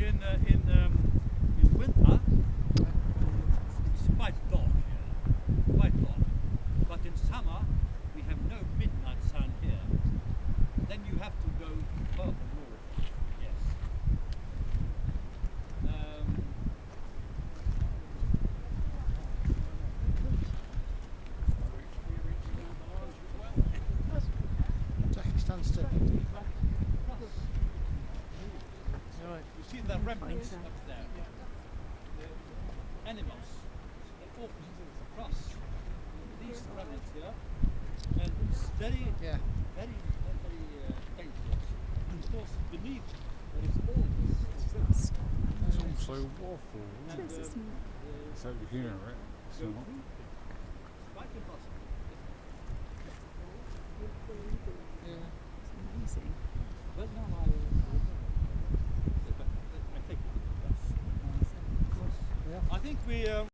in winter it's quite dark here, quite dark. But in summer we have no midnight sun here. Then you have to go further north. Yes. Jackie, stand still. You see the remnants up there? The animals, they walk across these remnants here, and it's very, very dangerous. Because beneath there is all this. It's also waffle. And, It's over here, right? It's not. It's quite impossible. It's amazing. Well, now I take it. Yeah. I think we